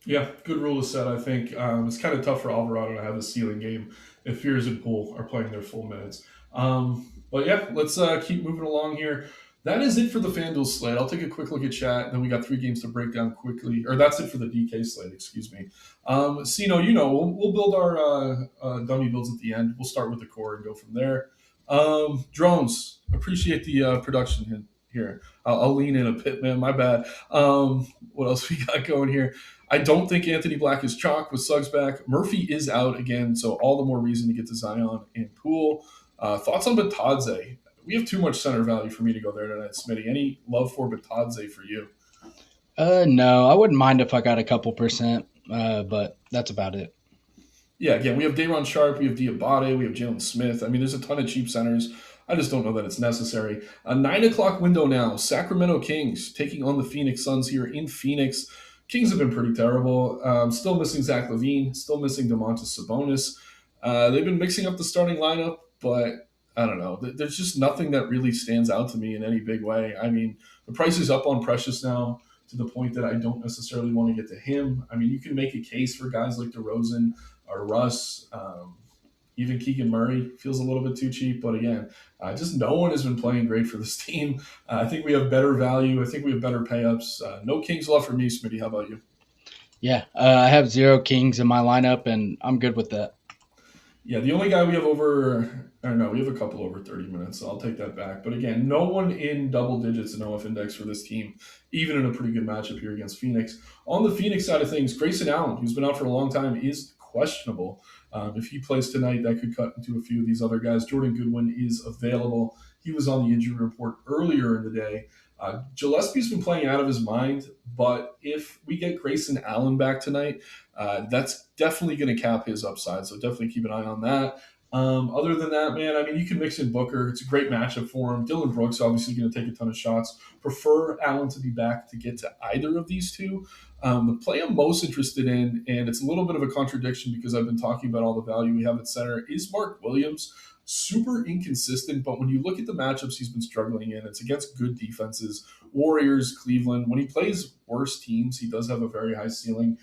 A: Yeah, good rule is set, I think. It's kind of tough for Alvarado to have a ceiling game if Fears and Poole are playing their full minutes. But yeah, let's keep moving along here. That is it for the FanDuel slate. I'll take a quick look at chat. Then we got 3 games to break down quickly. Or that's it for the DK slate, excuse me. Sino, we'll build our dummy builds at the end. We'll start with the core and go from there. Drones, appreciate the production here. I'll lean in a bit, man. My bad. What else we got going here? I don't think Anthony Black is chalk with Suggs back. Murphy is out again, so all the more reason to get to Zion and Poole. Thoughts on Batadze? We have too much center value for me to go there tonight, Smitty. Any love for Batadze for you?
B: No, I wouldn't mind if I got a couple percent, but that's about it.
A: Yeah, again, we have Dayron Sharp, we have Diabate, we have Jalen Smith. I mean, there's a ton of cheap centers. I just don't know that it's necessary. A 9 o'clock window now. Sacramento Kings taking on the Phoenix Suns here in Phoenix. Kings have been pretty terrible. Still missing Zach LaVine, still missing Domantas Sabonis. They've been mixing up the starting lineup, but I don't know. There's just nothing that really stands out to me in any big way. I mean, the price is up on Precious now to the point that I don't necessarily want to get to him. I mean, you can make a case for guys like DeRozan or Russ. Even Keegan Murray feels a little bit too cheap. But again, just no one has been playing great for this team. I think we have better value. I think we have better payups. No Kings left for me, Smitty. How about you?
B: Yeah, I have zero Kings in my lineup, and I'm good with that.
A: Yeah, the only guy we have over, I don't know, we have a couple over 30 minutes, so I'll take that back. But again, no one in double digits in OF index for this team, even in a pretty good matchup here against Phoenix. On the Phoenix side of things, Grayson Allen, who's been out for a long time, is questionable. If he plays tonight, that could cut into a few of these other guys. Jordan Goodwin is available. He was on the injury report earlier in the day. Gillespie's been playing out of his mind, but if we get Grayson Allen back tonight, that's definitely going to cap his upside. So definitely keep an eye on that. Other than that, man, I mean, you can mix in Booker. It's a great matchup for him. Dylan Brooks obviously going to take a ton of shots. Prefer Allen to be back to get to either of these two. The play I'm most interested in, and it's a little bit of a contradiction because I've been talking about all the value we have at center, is Mark Williams. Super inconsistent, but when you look at the matchups he's been struggling in, it's against good defenses, Warriors, Cleveland. When he plays worse teams, he does have a very high ceiling.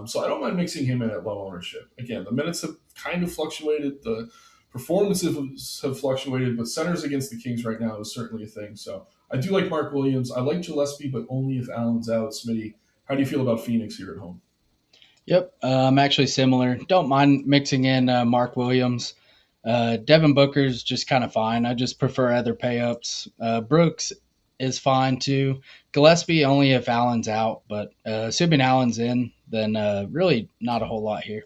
A: So I don't mind mixing him in at low ownership. Again, the minutes have kind of fluctuated, the performances have fluctuated, but centers against the Kings right now is certainly a thing. So I do like Mark Williams. I like Gillespie, but only if Allen's out. Smitty, how do you feel about Phoenix here at home?
B: Yep, I'm actually similar. Don't mind mixing in Mark Williams. Devin Booker's just kind of fine. I just prefer other payups. Brooks is fine too. Gillespie only if Allen's out, but assuming Allen's in, then really not a whole lot here.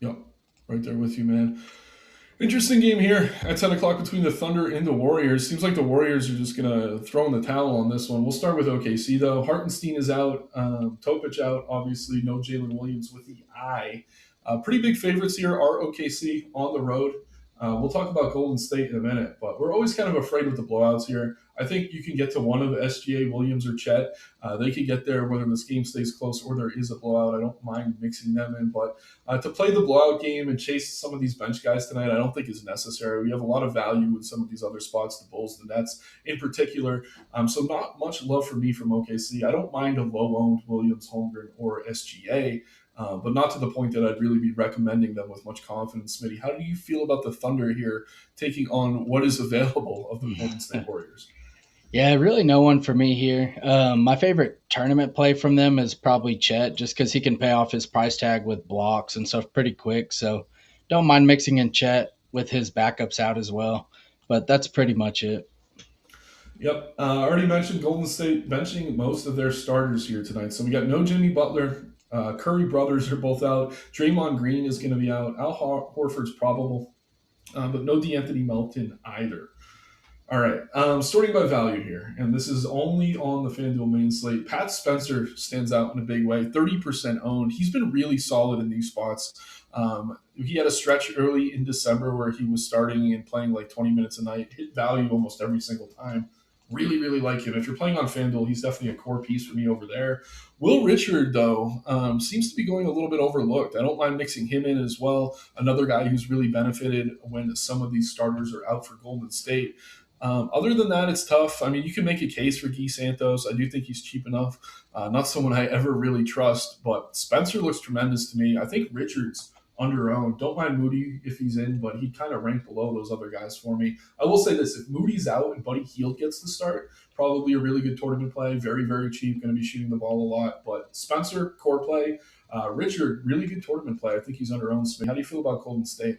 A: Yep, right there with you, man. Interesting game here at 10 o'clock between the Thunder and the Warriors. Seems like the Warriors are just going to throw in the towel on this one. We'll start with OKC, though. Hartenstein is out. Topic out, obviously. No Jalen Williams with the eye. Pretty big favorites here are OKC on the road. We'll talk about Golden State in a minute, but we're always kind of afraid with the blowouts here. I think you can get to one of SGA, Williams, or Chet. They could get there whether this game stays close or there is a blowout. I don't mind mixing them in, but to play the blowout game and chase some of these bench guys tonight, I don't think is necessary. We have a lot of value in some of these other spots, the Bulls, the Nets in particular. So not much love for me from OKC. I don't mind a low-owned Williams, Holmgren, or SGA. But not to the point that I'd really be recommending them with much confidence. Smitty, how do you feel about the Thunder here taking on what is available of the Golden State Warriors?
B: Yeah, really no one for me here. My favorite tournament play from them is probably Chet, just because he can pay off his price tag with blocks and stuff pretty quick. So don't mind mixing in Chet with his backups out as well. But that's pretty much it.
A: Yep. I already mentioned Golden State benching most of their starters here tonight. So we got no Jimmy Butler. Curry brothers are both out. Draymond Green is going to be out. Al Horford's probable, but no D'Anthony Melton either. All right. Sorting by value here, and this is only on the FanDuel main slate. Pat Spencer stands out in a big way, 30% owned. He's been really solid in these spots. He had a stretch early in December where he was starting and playing like 20 minutes a night, hit value almost every single time. Really, really like him. If you're playing on FanDuel, he's definitely a core piece for me over there. Will Richard, though, seems to be going a little bit overlooked. I don't mind mixing him in as well. Another guy who's really benefited when some of these starters are out for Golden State. Other than that, it's tough. I mean, you can make a case for Guy Santos. I do think he's cheap enough. Not someone I ever really trust, but Spencer looks tremendous to me. I think Richard's under-owned. Don't mind Moody if he's in, but he kind of ranked below those other guys for me. I will say this. If Moody's out and Buddy Hield gets the start, probably a really good tournament play. Very, very cheap. Going to be shooting the ball a lot. But Spencer, core play. Richard, really good tournament play. I think he's under-owned. How do you feel about Golden State?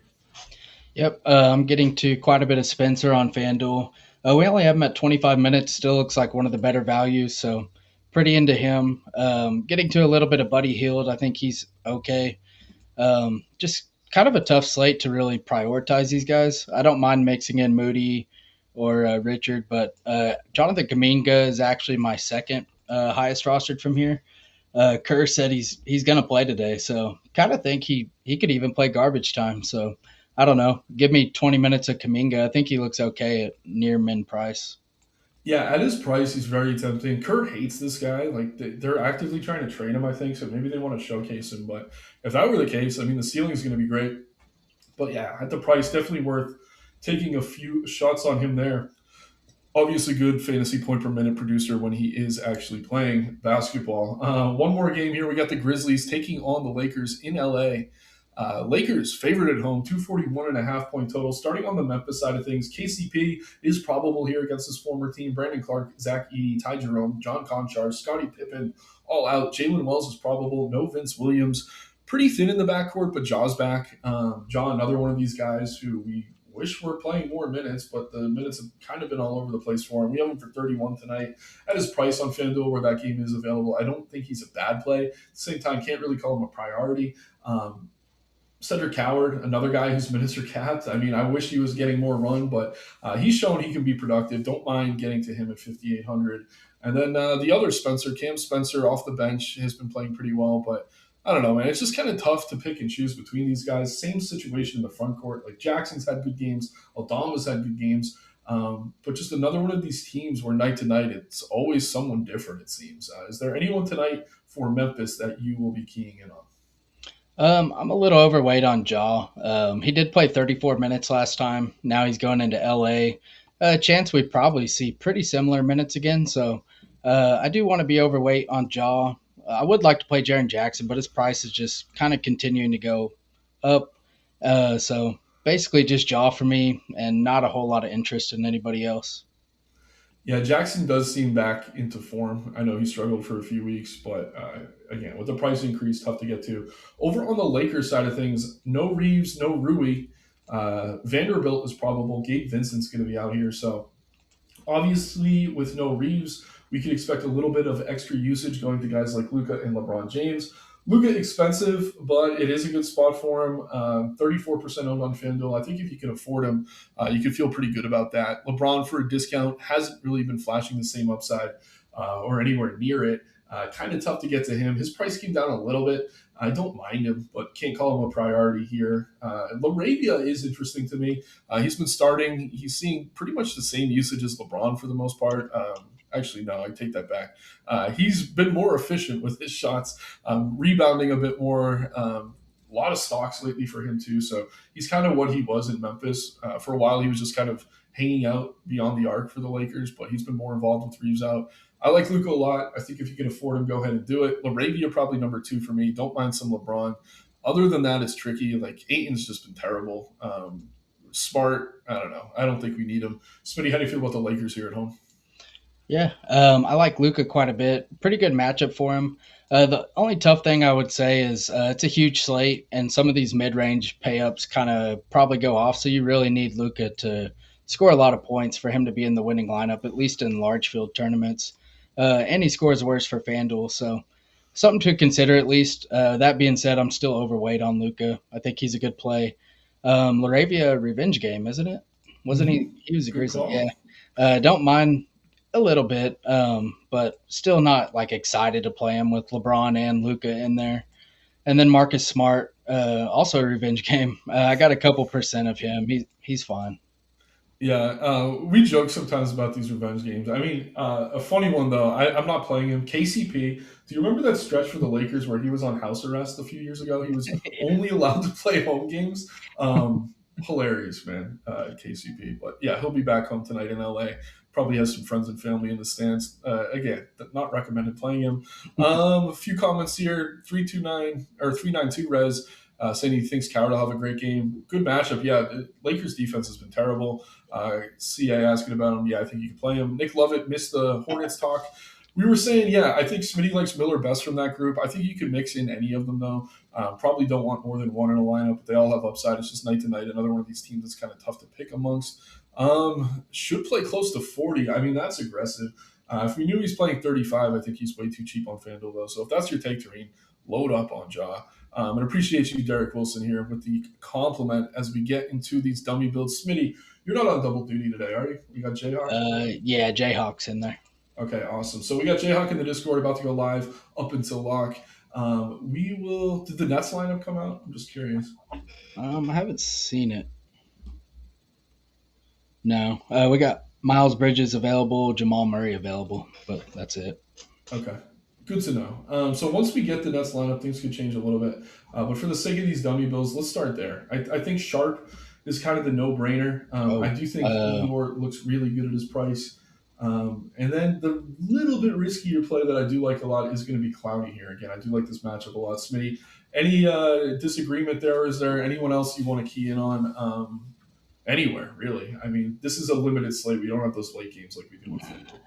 B: Yep, I'm getting to quite a bit of Spencer on FanDuel. We only have him at 25 minutes. Still looks like one of the better values, so pretty into him. Getting to a little bit of Buddy Hield. I think he's okay. Just kind of a tough slate to really prioritize these guys. I don't mind mixing in Moody or Richard, but Jonathan Kuminga is actually my second highest rostered from here. Kerr said he's going to play today, so kind of think he could even play garbage time. So I don't know. Give me 20 minutes of Kaminga. I think he looks okay at near min price.
A: Yeah, at his price, he's very tempting. Kurt hates this guy. Like they're actively trying to trade him, I think. So maybe they want to showcase him. But if that were the case, I mean, the ceiling is going to be great. But yeah, at the price, definitely worth taking a few shots on him there. Obviously, good fantasy point per minute producer when he is actually playing basketball. One more game here. We got the Grizzlies taking on the Lakers in LA. Lakers favored at home, 241.5 point total. Starting on the Memphis side of things, KCP is probable here against his former team. Brandon Clark, Zach Edey, Ty Jerome, John Conchar, Scottie Pippen, all out. Jalen Wells is probable. No Vince Williams. Pretty thin in the backcourt, but Jaw's back. Jaw, another one of these guys who we wish we're playing more minutes, but the minutes have kind of been all over the place for him. We have him for 31 tonight at his price on FanDuel where that game is available. I don't think he's a bad play. At the same time, can't really call him a priority. Cedric Coward, another guy whose minutes are capped. I mean, I wish he was getting more run, but he's shown he can be productive. Don't mind getting to him at 5,800. And then the other Spencer, Cam Spencer, off the bench, has been playing pretty well, but I don't know, man. It's just kind of tough to pick and choose between these guys. Same situation in the front court. Like Jackson's had good games, Aldama's had good games, but just another one of these teams where night to night it's always someone different. It seems. Is there anyone tonight for Memphis that you will be keying in on?
B: I'm a little overweight on Jaw. He did play 34 minutes last time. Now he's going into LA. Chance we probably see pretty similar minutes again. So I do want to be overweight on Jaw. I would like to play Jaren Jackson, but his price is just kind of continuing to go up. So basically just Jaw for me and not a whole lot of interest in anybody else.
A: Yeah, Jackson does seem back into form. I know he struggled for a few weeks, but again, with the price increase, tough to get to. Over on the Lakers side of things, no Reeves, no Rui. Vanderbilt is probable. Gabe Vincent's going to be out here. So obviously, with no Reeves, we could expect a little bit of extra usage going to guys like Luca and LeBron James. Luca expensive, but it is a good spot for him. 34% owned on FanDuel. I think if you can afford him, you could feel pretty good about that. LeBron for a discount hasn't really been flashing the same upside or anywhere near it. Kind of tough to get to him. His price came down a little bit. I don't mind him, but can't call him a priority here. Laravia is interesting to me. He's been starting. He's seeing pretty much the same usage as LeBron for the most part. Actually, no, I take that back. He's been more efficient with his shots, rebounding a bit more. A lot of stocks lately for him too. So he's kind of what he was in Memphis. For a while, he was just kind of hanging out beyond the arc for the Lakers, but he's been more involved with Reeves out. I like Luka a lot. I think if you can afford him, go ahead and do it. Laravia probably number two for me. Don't mind some LeBron. Other than that, it's tricky. Like Aiton's just been terrible. Smart, I don't know. I don't think we need him. Smitty, how do you feel about the Lakers here at home?
B: Yeah, I like Luca quite a bit. Pretty good matchup for him. The only tough thing I would say is it's a huge slate, and some of these mid-range pay-ups kind of probably go off. So you really need Luca to score a lot of points for him to be in the winning lineup, at least in large field tournaments. And he scores worse for FanDuel, so something to consider at least. That being said, I'm still overweight on Luca. I think he's a good play. Laravia revenge game, isn't it? Wasn't
A: Mm-hmm.
B: he? He was a
A: Good
B: Grizzly. Yeah.
A: call.
B: Don't mind a little bit, but still not like excited to play him with LeBron and Luca in there. And then Marcus Smart, also a revenge game. I got a couple percent of him. He's fine.
A: Yeah, we joke sometimes about these revenge games. I mean, a funny one though. I'm not playing him. KCP. Do you remember that stretch for the Lakers where he was on house arrest a few years ago? He was only allowed to play home games. Hilarious, man. KCP. But yeah, he'll be back home tonight in LA. Probably has some friends and family in the stands. Again, not recommended playing him. A few comments here. 329 or 392 res. Saying he thinks Coward will have a great game. Good matchup. Yeah, the Lakers defense has been terrible. CA asking about him. Yeah, I think you can play him. Nick Lovett missed the Hornets talk. We were saying, yeah, I think Smitty likes Miller best from that group. I think you could mix in any of them, though. Probably don't want more than one in a lineup, but they all have upside. It's just night to night. Another one of these teams that's kind of tough to pick amongst. Should play close to 40. I mean, that's aggressive. If we knew he's playing 35, I think he's way too cheap on FanDuel, though. So if that's your take, Tareen, load up on Jaw. And appreciate you, Derek Wilson, here with the compliment as we get into these dummy builds. Smitty, you're not on double duty today, are you? You got Jayhawk?
B: Yeah, Jayhawks in there.
A: Okay, awesome. So we got Jayhawk in the Discord about to go live up until lock. We will. Did the Nets lineup come out? I'm just curious.
B: I haven't seen it. No, we got Miles Bridges available, Jamal Murray available, but that's it.
A: Okay, good to know. So once we get the Nets lineup, things could change a little bit. But for the sake of these dummy bills, let's start there. I think Sharp is kind of the no-brainer. I
B: Oh,
A: do think Igor looks really good at his price. And then the little bit riskier play that I do like a lot is going to be Clowney here. Again, I do like this matchup a lot. Smitty, any disagreement there? Or is there anyone else you want to key in on? Anywhere, really. I mean, this is a limited slate. We don't have those late games like we do on FanDuel.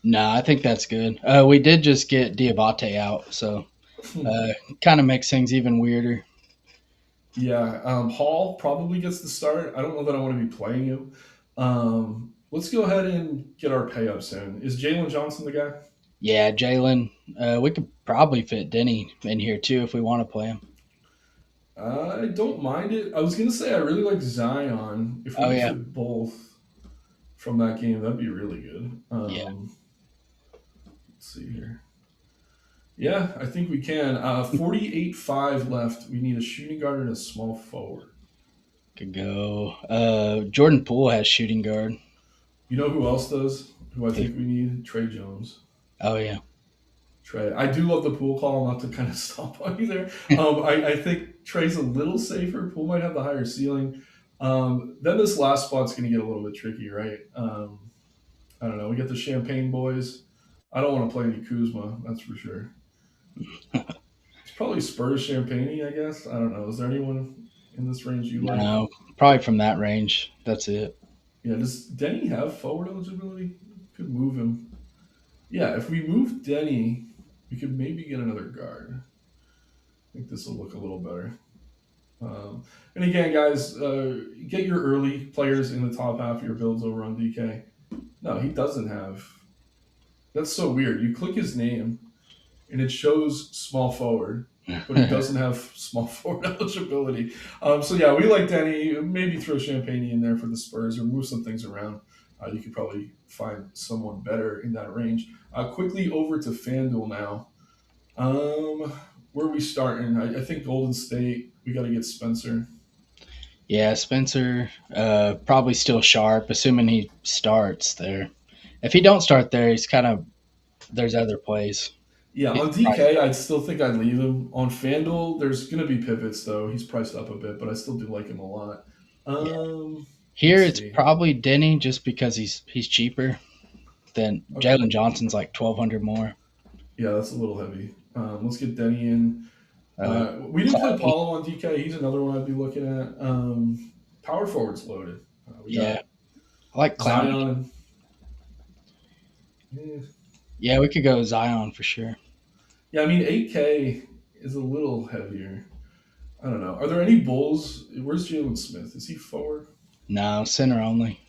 B: no, I think that's good. We did just get Diabate out, so kind of makes things even weirder.
A: Yeah, Hall probably gets the start. I don't know that I want to be playing him. Let's go ahead and get our pay ups in. Is Jalen Johnson the guy?
B: Yeah, Jalen. We could probably fit Denny in here too if we want to play him.
A: I don't mind it. I was gonna say I really like Zion. If we
B: Oh
A: could
B: yeah,
A: fit both from that game, that'd be really good.
B: yeah.
A: Let's see here. Yeah, I think we can. 48-5 left. We need a shooting guard and a small forward.
B: Could go. Jordan Poole has shooting guard.
A: You know who else does? Who I
B: Who?
A: think we need? Trey Jones.
B: Oh yeah,
A: Trey. I do love the Pool call, not to kind of stop on you there. I think Trey's a little safer. Pool might have the higher ceiling. Then this last spot's going to get a little bit tricky, right? I don't know. We get the Champagne boys. I don't want to play any Kuzma, that's for sure. It's probably Spurs Champagne, I guess. I don't know. Is there anyone in this range you like?
B: no, probably from that range. That's it.
A: Yeah, does Denny have forward eligibility? Could move him. Yeah, if we move Denny, we could maybe get another guard. I think this will look a little better. And again, guys, get your early players in the top half of your builds over on DK. No, he doesn't have. That's so weird. You click his name, and it shows small forward, but he doesn't have small forward eligibility. So yeah, we like Denny. Maybe throw Champagne in there for the Spurs or move some things around. You could probably find someone better in that range. Quickly over to FanDuel now. Where are we starting? I think Golden State. We got to get Spencer.
B: Yeah, Spencer. Probably still sharp, assuming he starts there. If he don't start there, he's kind of there's other plays.
A: Yeah,
B: He's
A: on
B: probably,
A: DK, I'd still think I'd leave him. On FanDuel, there's going to be pivots, though. He's priced up a bit, but I still do like him a lot.
B: yeah.
A: Let's
B: Here it's
A: see.
B: probably Denny just because he's cheaper than
A: Okay.
B: Jalen Johnson's like 1,200 more.
A: Yeah, that's a little heavy. Let's get Denny in.
B: Uh,
A: We didn't play
B: Clowney,
A: Paulo on DK. He's another one I'd be looking at. Power forward's loaded. We
B: yeah,
A: got
B: I like Clowney.
A: Zion. Yeah,
B: Yeah, we could go Zion for sure.
A: yeah, I mean, 8K is a little heavier. I don't know. Are there any Bulls? Where's Jalen Smith? Is he forward?
B: No, center only.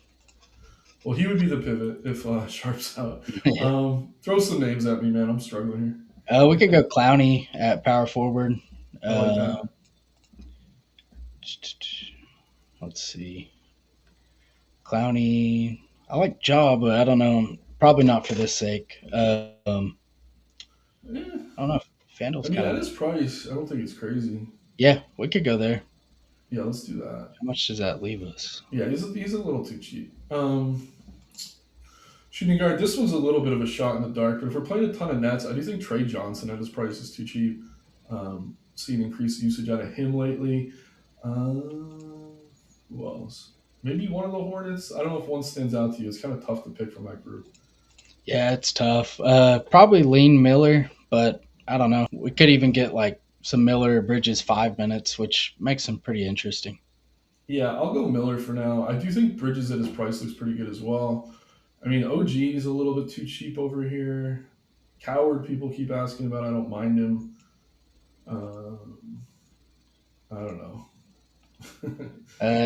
A: Well, he would be the pivot if Sharp's out.
B: Yeah.
A: Throw some names at me, man. I'm struggling
B: We could go Clowney at power forward.
A: here. I like
B: Uh,
A: that.
B: let's see. Clowney. I like Jaw, but I don't know. Probably not for this sake.
A: Yeah,
B: I don't know.
A: I
B: FanDuel's
A: mean,
B: kind
A: at
B: of.
A: his price, I don't think it's crazy.
B: Yeah, we could go there.
A: Yeah, let's do that.
B: How much does that leave us?
A: Yeah, he's a little too cheap. Shooting guard, this one's a little bit of a shot in the dark, but if we're playing a ton of Nets, I do think Trey Johnson at his price is too cheap. Seen increased usage out of him lately. Who else? Maybe one of the Hornets. I don't know if one stands out to you. It's kind of tough to pick from that group.
B: Yeah, it's tough. Probably lean Miller, but I don't know. We could even get like some Miller Bridges 5 minutes, which makes them pretty interesting.
A: Yeah, I'll go Miller for now. I do think Bridges at his price looks pretty good as well. I mean, OG is a little bit too cheap over here. Coward, people keep asking about. I don't mind him. Um, I don't know.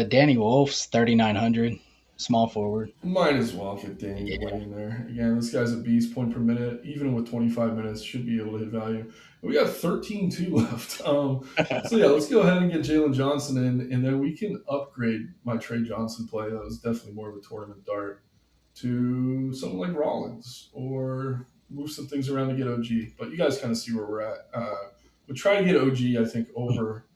B: Danny Wolf's 3,900, small forward.
A: Might as well get Danny
B: Yeah,
A: Boy in there. Again, this guy's a beast point per minute. Even with 25 minutes, should be able to hit value. We got 13-2 left. So, yeah, let's go ahead and get Jalen Johnson in, and then we can upgrade my Trey Johnson play. That was definitely more of a tournament dart to someone like Rollins or move some things around to get OG. But you guys kind of see where we're at. Would try to get OG, I think, over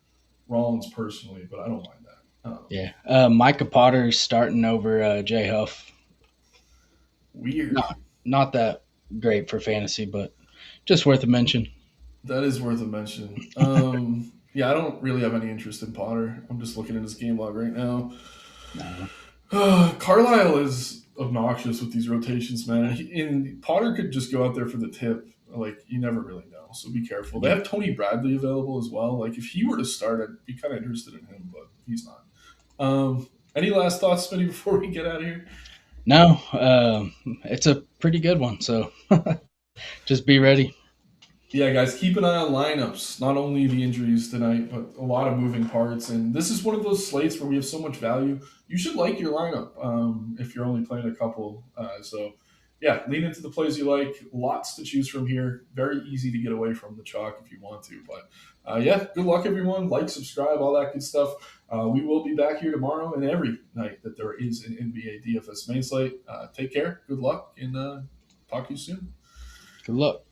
A: Rollins personally, but I don't mind that.
B: Yeah. Micah Potter's starting over Jay Huff.
A: Weird.
B: Not that great for fantasy, but just worth a mention.
A: That is worth a mention. Yeah, I don't really have any interest in Potter. I'm just looking at his game log right now.
B: No.
A: Carlisle is obnoxious with these rotations, man. And Potter could just go out there for the tip. Like, you never really know. So be careful. They
B: Yeah.
A: have Tony Bradley available as well. Like, if he were to start, I'd be kind of interested in him, but he's not. Any last thoughts, Smitty, before we get out of here?
B: No, it's a pretty good one. So just be ready.
A: Yeah, guys, keep an eye on lineups. Not only the injuries tonight, but a lot of moving parts. And this is one of those slates where we have so much value. You should like your lineup if you're only playing a couple. Yeah, lean into the plays you like. Lots to choose from here. Very easy to get away from the chalk if you want to. But yeah, good luck, everyone. Like, subscribe, all that good stuff. We will be back here tomorrow and every night that there is an NBA DFS main slate. Take care. Good luck, and talk to you soon.
B: Good luck.